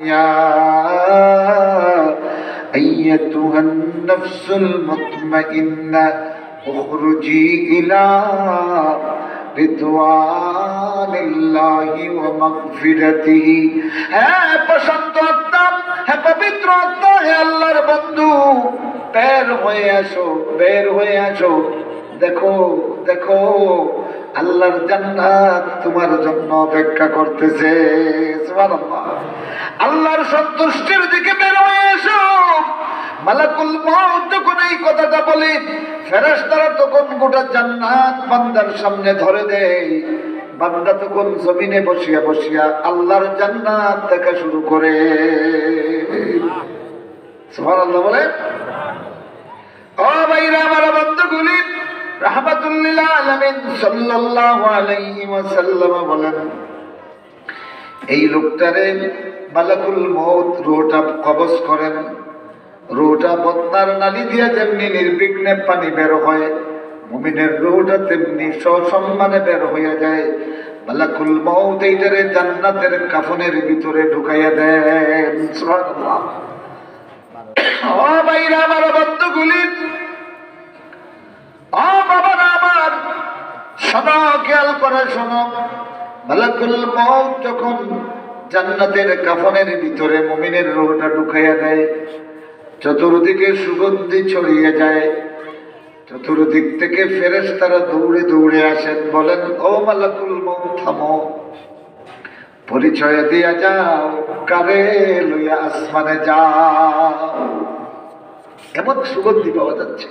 ইয়া আইয়াতুহান নাফসুল মুতমাইন্নাহ উখরুজি ইলা রিদওয়ানিল্লাহি ওয়া মাগফিরাতিহি। হ্যাঁ প্রশান্ত আত্মা, হ্যাঁ পবিত্র আত্মা, হে আল্লাহর বন্ধু, বের হয়ে আসো, বের হয়ে আসো। দেখো দেখো, আল্লাহর জান্নাত তোমার জন্য অপেক্ষা করতেছে। সুবহানাল্লাহ। আল্লাহর সন্তুষ্টির দিকে বের হয়ে এসো। মালাকুল মউত যখন এই কথাটা বলে, ফেরেশতারা তখন গোটা জান্নাত বান্দার সামনে ধরে দেয়। বান্দা তখন জমিনে বসিয়া বসিয়া আল্লাহর জান্নাত দেখা শুরু করে। সুবহানাল্লাহ বলে। ও ভাইরা আমার বন্ধুগুলি, রাহমাতুল লিল আলামিন সাল্লাল্লাহু আলাইহি ওয়াসাল্লাম বলেন, এই লোকটারে মালাকুল মউত রূহটা কবজ করেন। রূহটা বদনার নালী দিয়ে যেমনি নির্বিঘ্নে পানি বের হয়, মুমিনের রূহটা তেমনি সসম্মানে বের হয়ে যায়। মালাকুল মউত এইটারে জান্নাতের কাফনের ভিতরে ঢুকাইয়া দেন। সুবহানাল্লাহ। ও ভাইরা আমার বন্ধুগুলি, ও বাবারা আমার, শোনো, খেয়াল করে শোনো। মালাকুল মউত যখন জান্নাতের কাফনের ভিতরে মুমিনের রূহটা ঢুকাইয়া দেয়, চতুর্দিকে সুগন্ধি ছড়িয়ে যায়। চতুর্দিক থেকে ফেরেশতারা দৌড়ে দৌড়ে আসেন, বলেন, ও মালাকুল মউত থামো, পরিচয় দিয়া যাও, কারে লইয়া আসমানে যাও। এমন সুগন্ধি পাওয়া যাচ্ছে।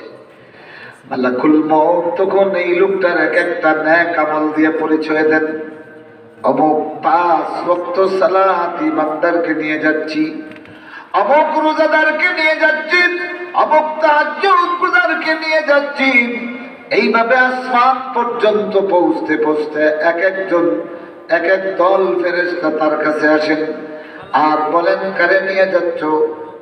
মালাকুল মউত তখন এই লোকটার এক একটা নেক আমল দিয়ে পরিচয় দেন। অমুক 5 ওয়াক্ত সালাতি বান্দারকে নিয়ে যাচ্ছি, অমুক রোজাদারকে নিয়ে যাচ্ছি, অমুক তাহাজ্জুদ গুজারকে নিয়ে যাচ্ছি। এইভাবে আসমান পর্যন্ত পৌঁছতে পৌঁছতে এক একজন এক এক দল ফেরেশতা তার কাছে আসেন আর বলেন, কারে নিয়ে যাচ্ছ?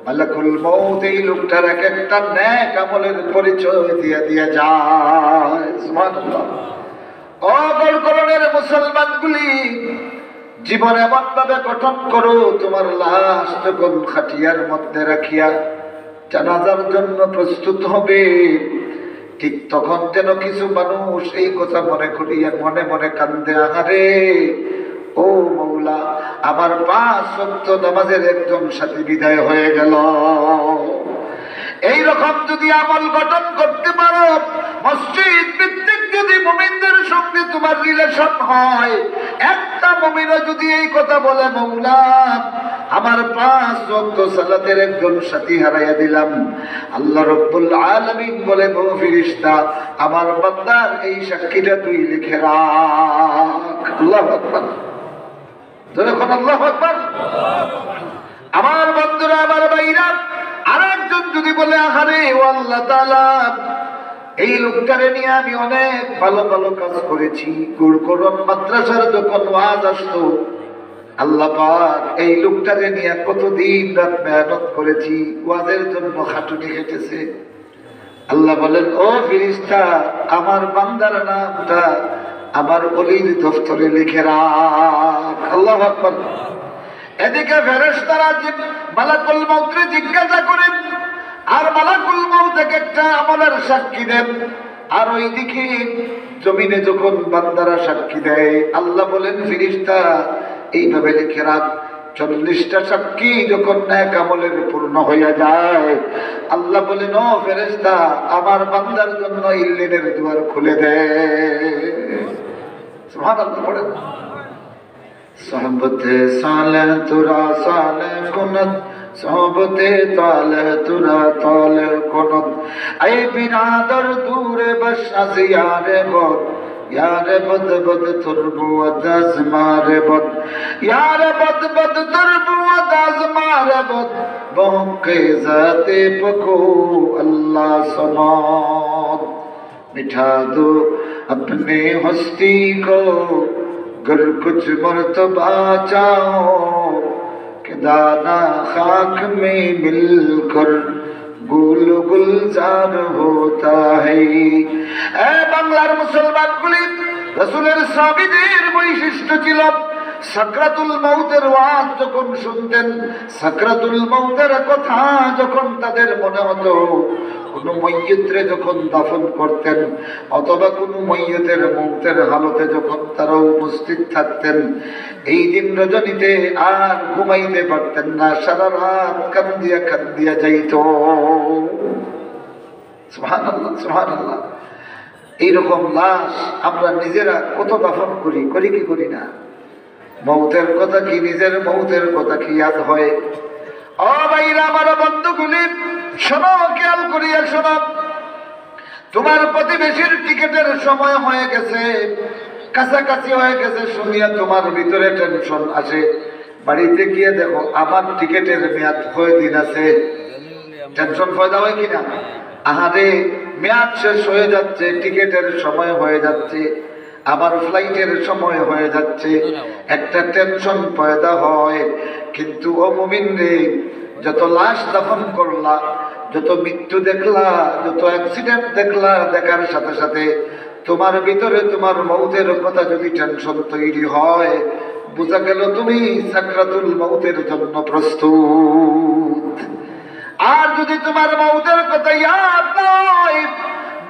মালাকুল মউত এই লোকটার এক একটা নেক আমলের পরিচয় দিয়ে দিয়ে যায়। সুবহানাল্লাহ। ও গড়গড়নের মুসলমানগুলি, জীবন এমন ভাবে গঠন করো, তোমার লাশ যখন খাটিয়ার মধ্যে রাখিয়া জানাজার জন্য প্রস্তুত হবে, ঠিক তখন যেন কিছু মানুষ এই কথা মনে করিয়া মনে মনে কান্দে, আহারে ও মৌলা, আমার 5 ওয়াক্ত নামাজের একজন সাথী বিদায় হয়ে গেল। এইরকম যদি আমল গঠন করতে পারো, মসজিদ ভিত্তিক যদি মুমিনদের সঙ্গে তোমার রিলেশন হয়, একটা মুমিনও যদি এই কথা বলে, মৌলা আমার 5 ওয়াক্ত সালাতের একজন সাথী হারাইয়া দিলাম, আল্লাহ রাব্বুল আলামিন বলে, ও ফেরেশতা, আমার বান্দার এই সাক্ষীটা তুই লিখে রাখ। আল্লাহু আকবার। যখন আল্লাহু আকবার। আমার বন্ধুরা, আমার ভাইরা, আরেকজন যদি বলে, আহারে ও আল্লাহ তাআলা, এই লোকটারে নিয়ে আমি অনেক ভালো ভালো কাজ করেছি। গুরুকরণ মাদ্রাসার যখন ওয়াজ আসতো, আল্লাহ পাক এই লোকটারে নিয়ে কতদিন রাত মেহনত করেছি, ওয়াজের জন্য খাটুনি খেটেছে। আল্লাহ বলেন, ও ফেরেশতা, আমার বান্দার নামটা আমার ওলির দফতরে লিখে রাখ। আল্লাহু আকবার। এদিকে ফেরেশতারা মালাকুল মউতকে জিজ্ঞাসা করেন, আর মালাকুল মউত একটা আমলের সাক্ষী দেন। আর ওইদিকে জমিনে যখন বান্দারা সাক্ষী দেয়, আল্লাহ বলেন, ফেরেশতা এইভাবে লিখে রাখ, 40টা সাক্ষী যখন নেক আমলের পূর্ণ হইয়া যায়, আল্লাহ বলেন, ও ফেরেশতা, আমার বান্দার জন্য ইল্লিনের দুয়ার খুলে দে। সুবহানাল্লাহ পড়েন। সোহবতে সালেহ তুরা সালেহ কুনত, সোহবতে তালেহ তুরা তালেহ কুনত, এই বিরাদর দূরে বস আজ ইয়ারে বদ, ইয়ারে বদ বদ তুরবু আদাজ মারে বদ, ইয়ারে বদ বদ তুরবু আদাজ মারে বদ, বহকে জাতে পকো আল্লাহ সমাদ, मिठा दो अपने हस्ती को, गर कुछ मर्तबा चाहो कि दाना खाक में मिलकर गुल गुलजार होता है। বাংলার মুসলমানগুলি, রাসূলের সাহাবীদের বৈশিষ্ট্য ছিল, সাকরাতুল মউতের ওয়াজ যখন শুনতেন, সাকরাতুল মউতের কথা যখন তাদের মনে হতো, কোন মইয়্যিতরে যখন দাফন করতেন অথবা কোন মইয়্যিতের মউতের হালতে যখন তারা উপস্থিত থাকতেন, এই দিন রজনীতে আর ঘুমাইতে পারতেন না, সারা রাত কান্দিয়া যাইত। সুবহানাল্লাহ, সুবহানাল্লাহ। এইরকম লাশ আমরা নিজেরা কত দাফন করি কি করি না? মৌতের কথা কি, নিজের মৌতের কথা কি ইয়াদ হয়? ও ভাইরা আমার, বন্ধুগুলি শোনো, খেয়াল করিয়া শোনো। তোমার প্রতিবেশীর টিকেটের সময় হয়ে গেছে, কাছাকাছি হয়ে গেছে শুনিয়া তোমার ভিতরে টেনশন আসে। বাড়িতে গিয়ে দেখো আমার টিকেটের মেয়াদ কয়দিন আছে। টেনশন পয়দা হয় কিনা? আহারে, মেয়াদ শেষ হয়ে যাচ্ছে, টিকেটের সময় হয়ে যাচ্ছে, আমার ফ্লাইটের সময় হয়ে যাচ্ছে, একটা টেনশন পয়দা হয়। কিন্তু ও মুমিন রে, যত লাশ দাফন করলা, যত মৃত্যু দেখলা, যত অ্যাক্সিডেন্ট দেখলা, দেখার সাথে সাথে তোমার ভিতরে তোমার মৌতের কথা যদি টেনশন তৈরি হয়, বোঝা গেল তুমি সাকরাতুল মৌতের জন্য প্রস্তুত। আর যদি তোমার মৌতের কথা ইয়াদ নয়,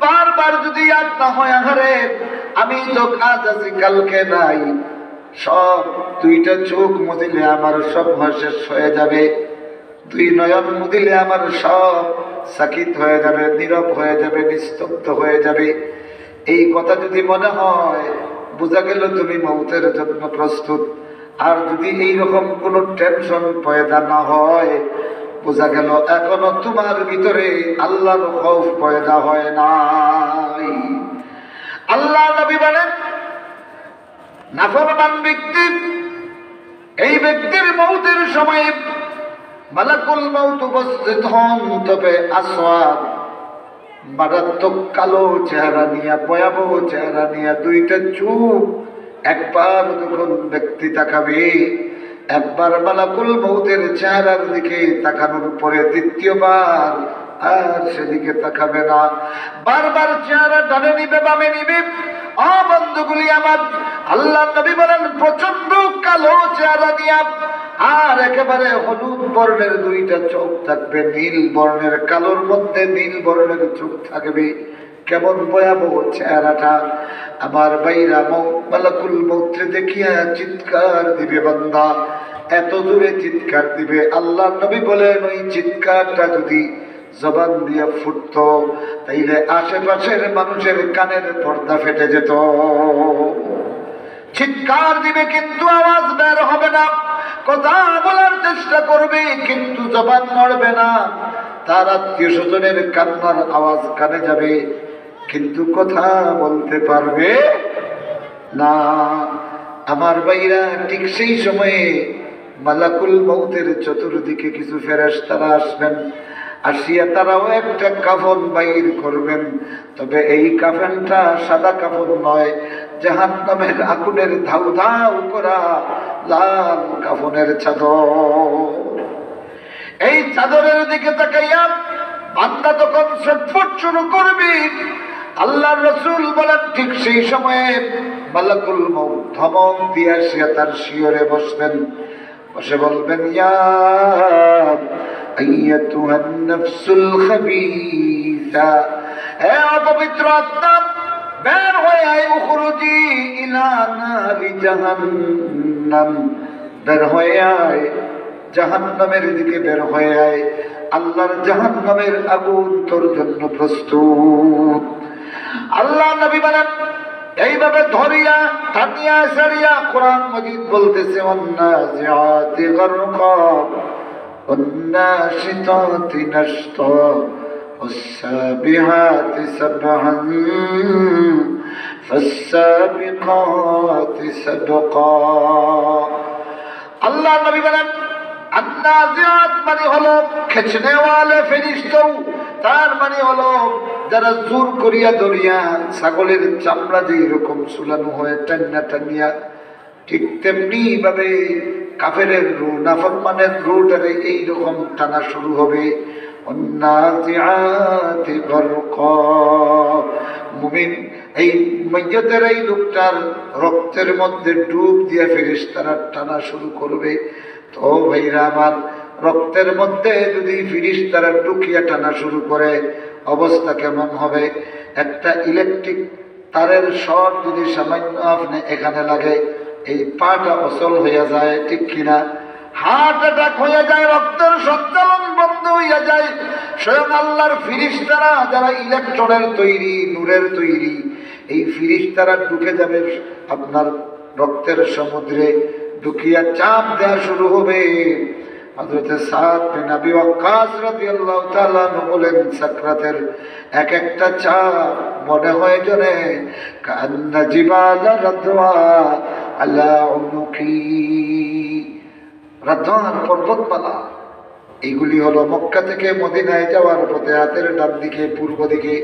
বারবার যদি ইয়াদ না হয়, আহারে আমি তো আজ আছি কালকে নাই, সব দুইটা চোখ মুদিলে আমার সব শেষ হয়ে যাবে, দুই নয়ন মুদিলে আমার সব সাকিত হয়ে যাবে, নীরব হয়ে যাবে, নিস্তব্ধ হয়ে যাবে, এই কথা যদি মনে হয়, বোঝা গেল তুমি মৌতের জন্য প্রস্তুত। আর যদি এইরকম কোনো টেনশন পয়দা না হয়, বোঝা গেল এখনো তোমার ভিতরে আল্লাহর খৌফ পয়দা হয় নাই। আল্লাহ নবী বলেন, নাফরমান ব্যক্তি, এই ব্যক্তির মৌতের সময় মালাকুল মউত উপস্থিত হন, তবে আসওয়াদ, মারাত্মক কালো চেহারা নিয়ে, ভয়াবহ চেহারা নিয়ে, দুইটা চোখ, একবার যখন ব্যক্তি তাকাবে, একবার মালাকুল মউতের চেহারার দিকে তাকানোর পরে দ্বিতীয়বার আর সেদিকে তাকাবে না, বারবার চেহারা ডানে নিবে, বামে নিবে। ও বন্ধুগুলি আমার, আল্লাহ নবী বলেন, প্রচন্ড কালো চেহারা নিয়ে আর একেবারে হলুদ বর্ণের দুইটা চোখ থাকবে, নীল বর্ণের, কালোর মধ্যে নীল বর্ণের চোখ থাকবে। কেমন ভয়াবহ চেহারাটা! আমার বাইরা মালাকুল মউত দেখিয়া চিৎকার দিবে বান্দা, এত দূরে চিৎকার দিবে। আল্লাহ নবী বলেন, ওই চিৎকারটা যদি জবান দিয়ে ফুটত, তাইলে আশেপাশের মানুষের কানের পর্দা ফেটে যেত। চিৎকার দিবে কিন্তু আওয়াজ বের হবে না, কথা বলার চেষ্টা করবে কিন্তু জবান নড়বে না, তার আত্মীয় স্বজনের কান্নার আওয়াজ কানে যাবে কিন্তু কথা বলতে পারবে না। আমার ভাইরা, ঠিক সেই সময়ে মালাকুল মউতের চতুর্দিকে কিছু ফেরেশতারা আসবেন, আসিয়া তারাও একটা কাফন বাইর করবেন। তবে এই কাফনটা সাদা কাফন নয়, জাহান্নামের আগুনের ধাউ ধাউ করা লাল কাফনের চাদর। এই চাদরের দিকে তাকাইয়া বান্দা তখন ছটফট শুরু করবে। আল্লাহর রাসূল বলেন, ঠিক সেই সময়ে মালাকুল মউত ধমক দিয়ে আসিয়া তার শিয়রে বসবেন, বসে বলবেন, ইয়া আইয়াতুহান নাফসুল খাবিসা, হে অপবিত্র আত্মা, বের হয়ে আয়, উখরুজি ইলা নারি জাহান্নাম, বের হয়ে আয়, জাহান্নামের দিকে বের হয়ে আয়, আল্লাহর জাহান্নামের আগুন তোর জন্য প্রস্তুত। আল্লাহ নবী বলেন, এইভাবে ধরিয়া টানিয়া সারিয়া কোরআন মাজিদ বলতেছে, ওয়ান্নাজিআতি গারকা ওয়ান্নাশিতাতি নাশতা ওয়াসসাবিহাতি সাবহান ফাসসাবিকাতি সাবকা। আল্লাহ নবী বলেন, আন্নাজিআত মানে হলো খেচনেওয়ালে ফেরেশতা, তার মানে হলো যারা জোর করিয়া ধরিয়া ছাগলের চামড়া যে এরকম ঝুলানো হয় টান্না টানিয়া, ঠিক তেমনি ভাবে কাফেরের রূহ, নাফরমানের রূহটারে এইরকম টানা শুরু হবে। ওয়ান্নাজিআতি গরকা। মুমিন এই মাইয়াতের এই লোকটার রক্তের মধ্যে ডুব দিয়ে ফেরেশতারা টানা শুরু করবে। তো ভাইরা আমার, রক্তের মধ্যে যদি ফেরেশতারা ঢুকিয়া টানা শুরু করে অবস্থা কেমন হবে? একটা ইলেকট্রিক তারের শর্ট যদি সামান্য আপনি এখানে লাগে, এই পাটা অচল হইয়া যায়, ঠিক কিনা? হার্ট অ্যাটাক হয়ে যায়, রক্তের সঞ্চালন বন্ধ হইয়া যায়। স্বয়ং আল্লাহর ফেরেশতারা যারা ইলেকট্রনের তৈরি, নূরের তৈরি, এই ফেরেশতারা ঢুকে যাবে আপনার রক্তের সমুদ্রে, ঢুকিয়া চাপ দেওয়া শুরু হবে। হযরত সাদ বিন আবি ওয়াক্কাস রাদিয়াল্লাহু তাআলা বলেন, সাকরাতের এক একটা চাপ মনে হয় যেন কান্না জিবাল রাদওয়া আলা উনুকি। রাদওয়ান পর্বতমালা, এইগুলি হলো মক্কা থেকে মদিনায় যাওয়ার পথে হাতের ডান দিকে পূর্ব দিকে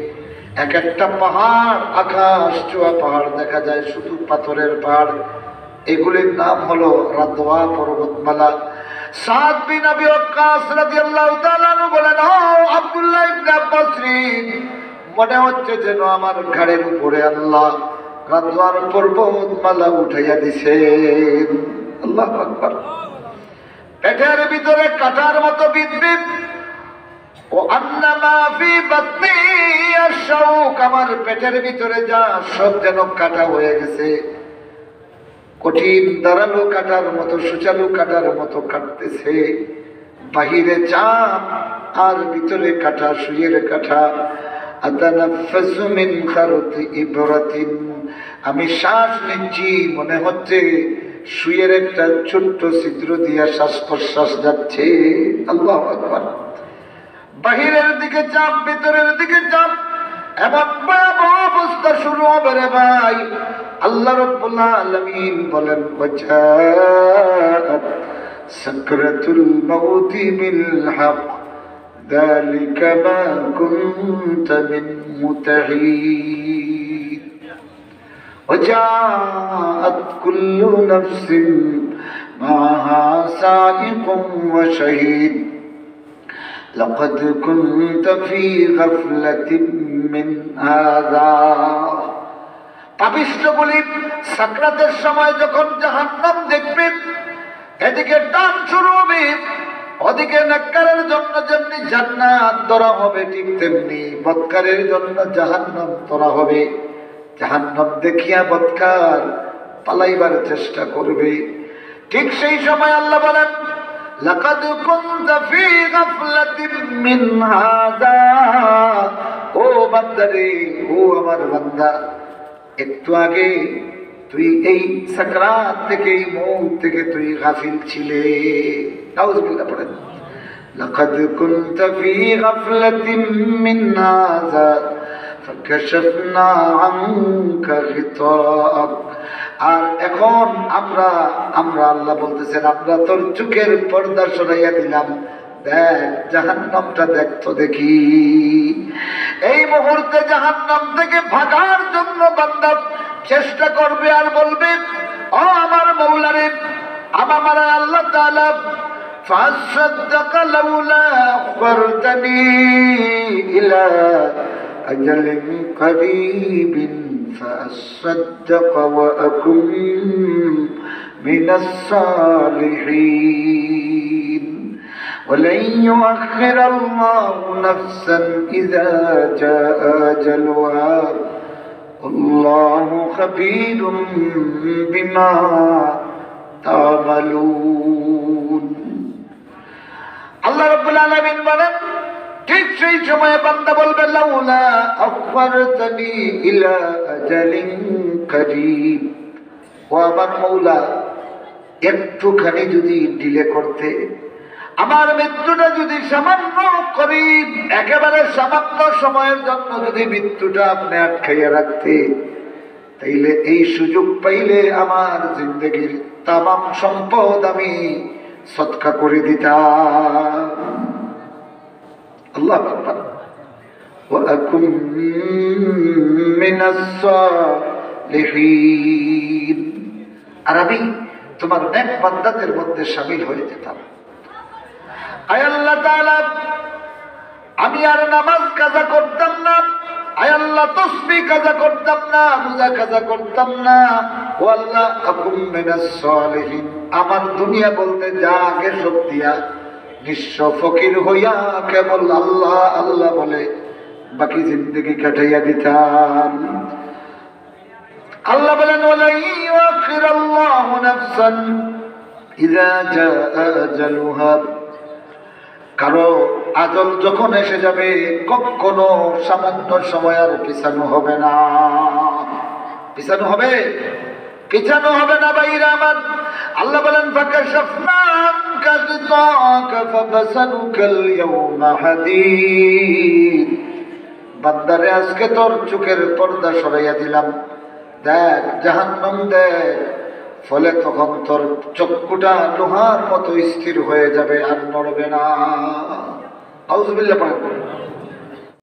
এক একটা পাহাড়, আকাশ চুয়া পাহাড় দেখা যায়, শুধু পাথরের পাহাড়। এগুলির নাম হলো রাদওয়া পর্বতমালা। সাদ বিন আবি ওয়াক্কাস রাদিয়াল্লাহু তাআলা বলেন, ও আব্দুল্লাহ ইবনে আব্বাস, মনে হচ্ছে যেন আমার ঘাড়ের উপরে আল্লাহ রাদওয়ার পর্বতমালা উঠাইয়া দিছেন। আল্লাহু আকবার। পেটের ভিতরে কাটার মতো বিদ্যুৎ, ও আন্নামা ফি বাতনি আশ-শাউক, আমার পেটের ভিতরে যা সব যেন কাটা হয়ে গেছে, কঠিন ধারালো কাটার মতো, সুচালু কাটার মতো কাটতেছে। বাহিরে চাপ আর ভিতরে কাটা, সুইয়ের কাটা। আতানাফাসু মিন খারতি ইবরাতিন, আমি শ্বাস নিচ্ছি, মনে হচ্ছে সুইয়ের একটা ছোট্ট ছিদ্র দিয়া শ্বাস প্রশ্বাস যাচ্ছে। আল্লাহু আকবার। বাহিরের দিকে চাপ, ভিতরের দিকে চাপ, এমন ভয়াবহ অবস্থা শুরু হবে রে ভাই। আল্লাহ রাব্বুল আলামিন বলেন, ওয়াজাআত সাকরাতুল মাউতি বিল হক যালিকা মা কুনতা মিনহু তাহিদ। وجاءت كل نفس معها سائق وشهيد لقد كنت في غفلة من هذا। পাপিষ্ঠগুলি সাকরাতের সময় যখন জাহান্নাম দেখবে, এদিকে টান শুরু হবে, ওদিকে নেককারের জন্য যেমনি জান্নাত ধরা হবে, ঠিক তেমনি বদকারের জন্য জাহান্নাম ধরা হবে। জাহান্নাম দেখিয়া বদকার পালাইবার চেষ্টা করবে। ঠিক সেই সময় আল্লাহ বলেন, লাকাদ কুনতা ফি গাফলাতিন মিন হাযা, ও বান্দারে, ও আমার বান্দা, একটু আগে তুই এই সাকরাত থেকে, এই মউত থেকে তুই গাফিল ছিলে। নাউযুবিল্লাহ পড়েন। লাকাদ কুনতা ফি গাফলাতিন মিন হাযা ফাকাশাফনা আনকা গিতাআক। আর এখন আমরা আল্লাহ বলতেছেন, আমরা তোর চোখের পর্দা সরাইয়া দিলাম, দেখ জাহান্নামটা, দেখ তো দেখি। এই মুহূর্তে জাহান্নাম থেকে ভাগার জন্য বান্দা চেষ্টা করবে আর বলবে, ও আমার মওলারে, আমার আল্লাহ তাআলা ফাসাদদাকা লাউলা আখবারতানি ইলা আজালিন করিবিন فأصدق وأكن من الصالحين ولن يؤخر الله نفسا إذا جاء أجلها والله خبير بما تعملون। الله رب العالمين বলেন, ঠিক সেই সময় বান্দা বলবে, লাউলা আখবারতানি ইলা আজালিন করিব, ও আমার মওলা, একটুখানি যদি ডিলে করতে, আমার মৃত্যুটা যদি সামান্য করিব, একেবারে সামান্য সময়ের জন্য যদি মৃত্যুটা আপনি আটকাইয়া রাখতে, তাইলে এই সুযোগ পাইলে আমার জিন্দগির তামাম সম্পদ আমি সদকা করে দিতাম। আল্লাহু আকবার। ওয়া আকুম মিনাস সালিহিন, আর আমি তোমার নেক বান্দাদের মধ্যে শামিল হয়ে যেতাম। আয় আল্লাহ তাআলা আমি আর নামাজ কাজা করতাম না, আয় আল্লাহ তাসবিহ কাজা করতাম না, রোজা কাজা করতাম না। ও আল্লাহ আকুম মিনাস সালিহিন, আমার দুনিয়া বলতে যা আগে সব দিয়া নিঃস্ব ফকির হইয়া কেবল আল্লাহ আল্লাহ বলে বাকি জিন্দগি কাটাইয়া দিতাম। আল্লাহ বলেন ওয়ালা ইউআখিরাল্লাহু নাফসান ইযা জাআ আজালুহা, কারো আজল যখন এসে যাবে কখনো সামান্য সময় আর পিছানো হবে না। পিছানো হবে? পিছানো হবে না ভাইরা আমার। আল্লাহ বলেন ফাকাশাফনা আনকা গিতাকা ফাবাসারুকাল ইয়াওমা হাদীদ, বান্দারে আজকে তোর চোখের পর্দা সরাইয়া দিলাম, দেখ জাহান্নাম দেখ। ফলে তখন তোর চক্ষুটা লোহার মতো স্থির হয়ে যাবে, আর নড়বে না। আউযুবিল্লাহ পড়েন।